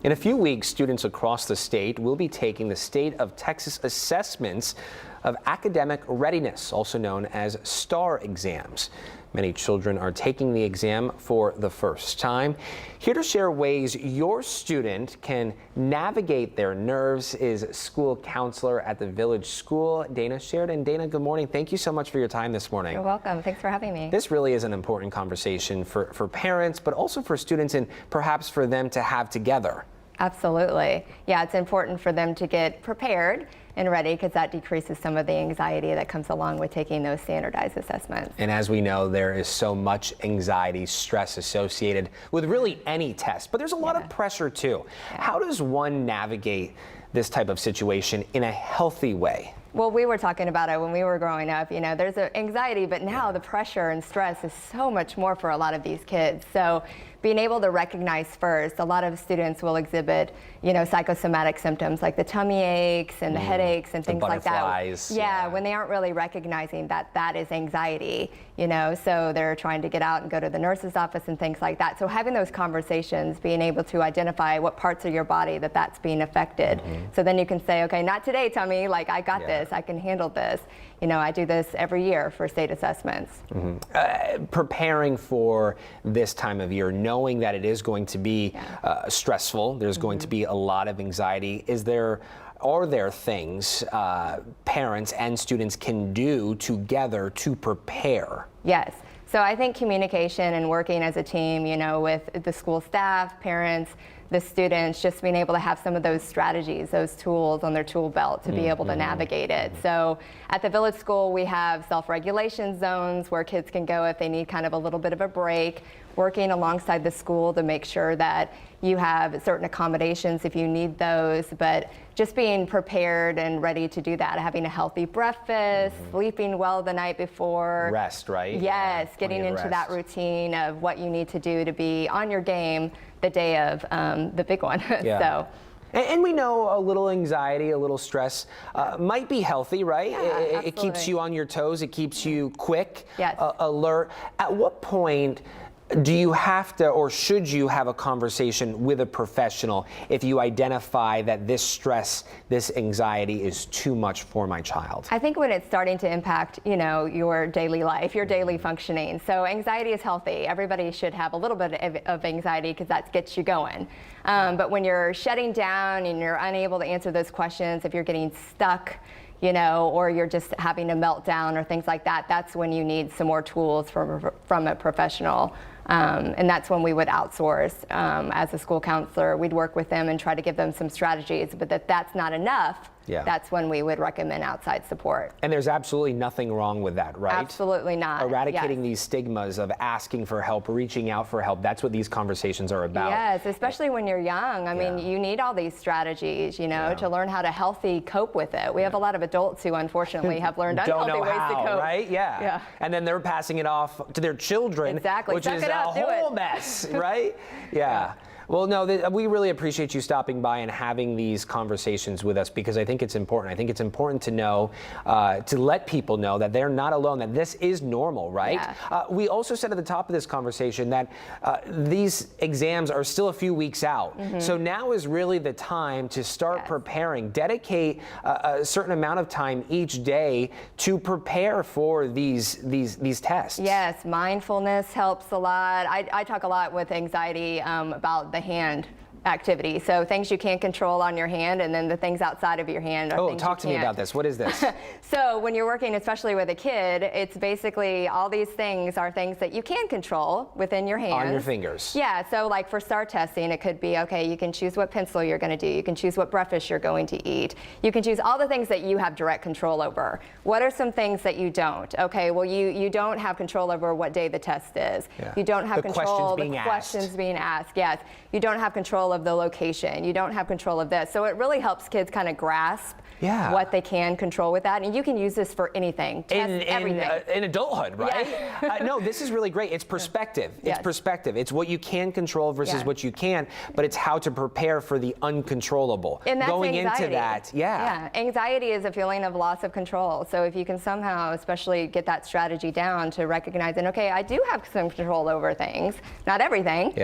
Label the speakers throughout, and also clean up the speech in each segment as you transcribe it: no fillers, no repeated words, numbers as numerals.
Speaker 1: In a few weeks, students across the state will be taking the State of Texas Assessments of Academic Readiness, also known as STAR exams. Many children are taking the exam for the first time. Here to share ways your student can navigate their nerves is school counselor at the Village School, Dana Sheridan. Dana, good morning. Thank you so much for your time this morning.
Speaker 2: You're welcome. Thanks for having me.
Speaker 1: This really is an important conversation for parents, but also for students and perhaps for them to have together.
Speaker 2: Absolutely. Yeah, it's important for them to get prepared and ready because that decreases some of the anxiety that comes along with taking those standardized assessments.
Speaker 1: And as we know, there is so much anxiety, stress associated with really any test, but there's a lot of pressure too. Yeah. How does one navigate this type of situation in a healthy way?
Speaker 2: Well, we were talking about it when we were growing up. You know, there's anxiety, but now the pressure and stress is so much more for a lot of these kids. So being able to recognize first, a lot of students will exhibit, you know, psychosomatic symptoms like the tummy aches and the headaches and things like that. Yeah, when they aren't really recognizing that that is anxiety, you know, so they're trying to get out and go to the nurse's office and things like that. So having those conversations, being able to identify what parts of your body that's being affected. So then you can say, okay, not today, tummy, like I got this, I can handle this. You know, I do this every year for state assessments.
Speaker 1: Preparing for this time of year, knowing that it is going to be stressful, there's going to be a lot of anxiety. Are there things parents and students can do together to prepare?
Speaker 2: Yes. So I think communication and working as a team, you know, with the school staff, parents, the students, just being able to have some of those strategies, those tools on their tool belt to be able to navigate it. So at the Village School, we have self-regulation zones where kids can go if they need kind of a little bit of a break, working alongside the school to make sure that you have certain accommodations if you need those, but just being prepared and ready to do that, having a healthy breakfast, sleeping well the night before.
Speaker 1: Rest, right?
Speaker 2: Yes, getting into that routine of what you need to do to be on your game the day of the big one. So.
Speaker 1: And we know a little anxiety, a little stress might be healthy, right?
Speaker 2: Yeah,
Speaker 1: it keeps you on your toes. It keeps you quick,
Speaker 2: yes.
Speaker 1: Alert. At what point do you have to, or should you have a conversation with a professional if you identify that this stress, this anxiety is too much for my child? I
Speaker 2: think when it's starting to impact, you know, your daily life, your daily functioning. So anxiety is healthy. Everybody should have a little bit of anxiety because that gets you going. But when you're shutting down and you're unable to answer those questions, if you're getting stuck, you know, or you're just having a meltdown or things like that, that's when you need some more tools from a professional. And that's when we would outsource as a school counselor. We'd work with them and try to give them some strategies, but if that's not enough, that's when we would recommend outside support.
Speaker 1: And there's absolutely nothing wrong with that, right?
Speaker 2: Absolutely not.
Speaker 1: Eradicating these stigmas of asking for help, reaching out for help, that's what these conversations are about.
Speaker 2: Yes, especially when you're young. I mean, you need all these strategies, you know, to learn how to healthy cope with it. We have a lot of adults who unfortunately have learned unhealthy ways to cope.
Speaker 1: Right? Yeah. And then they're passing it off to their children, which is a whole mess, right? Yeah. Well, no, we really appreciate you stopping by and having these conversations with us because I think it's important. I think it's important to know, to let people know that they're not alone, that this is normal, right? Yeah. We also said at the top of this conversation that these exams are still a few weeks out. So now is really the time to start preparing. Dedicate a certain amount of time each day to prepare for these tests.
Speaker 2: Yes, mindfulness helps a lot. I talk a lot with anxiety about the hand activity. So things you can't control on your hand, and then the things outside of your hand are things you can't.
Speaker 1: Talk to me about this. What is this?
Speaker 2: So when you're working, especially with a kid, it's basically all these things are things that you can control within your hands.
Speaker 1: On your fingers.
Speaker 2: Yeah. So like for STAR testing, it could be, okay, you can choose what pencil you're going to do. You can choose what breakfast you're going to eat. You can choose all the things that you have direct control over. What are some things that you don't? Okay, well, you don't have control over what day the test is. You don't have control of the questions being asked. Yes. You don't have control of the location. You don't have control of this. So it really helps kids kind of grasp what they can control with that. And you can use this for anything. Everything.
Speaker 1: In adulthood, right? No, this is really great. It's perspective. It's perspective. It's what you can control versus what you can't, but it's how to prepare for the uncontrollable.
Speaker 2: And that's
Speaker 1: going
Speaker 2: anxiety.
Speaker 1: into that.
Speaker 2: Anxiety is a feeling of loss of control. So if you can somehow, especially get that strategy down to recognizing, okay, I do have some control over things, not everything.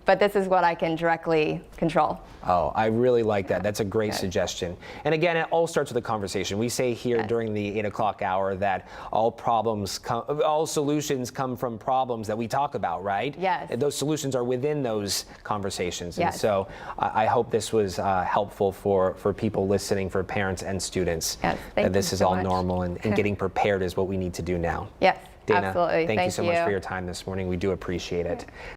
Speaker 2: but this is what I can directly control.
Speaker 1: Oh, I really like that. That's a great suggestion. And again, it all starts with a conversation. We say here during the 8 o'clock hour that all solutions come from problems that we talk about, right?
Speaker 2: Yes.
Speaker 1: And those solutions are within those conversations.
Speaker 2: Yes.
Speaker 1: And so I hope this was helpful for people listening, for parents and students.
Speaker 2: Yes.
Speaker 1: That this is
Speaker 2: so
Speaker 1: all
Speaker 2: much.
Speaker 1: normal and getting prepared is what we need to do now.
Speaker 2: Yes,
Speaker 1: Dana,
Speaker 2: absolutely.
Speaker 1: thank you so much for your time this morning. We do appreciate it.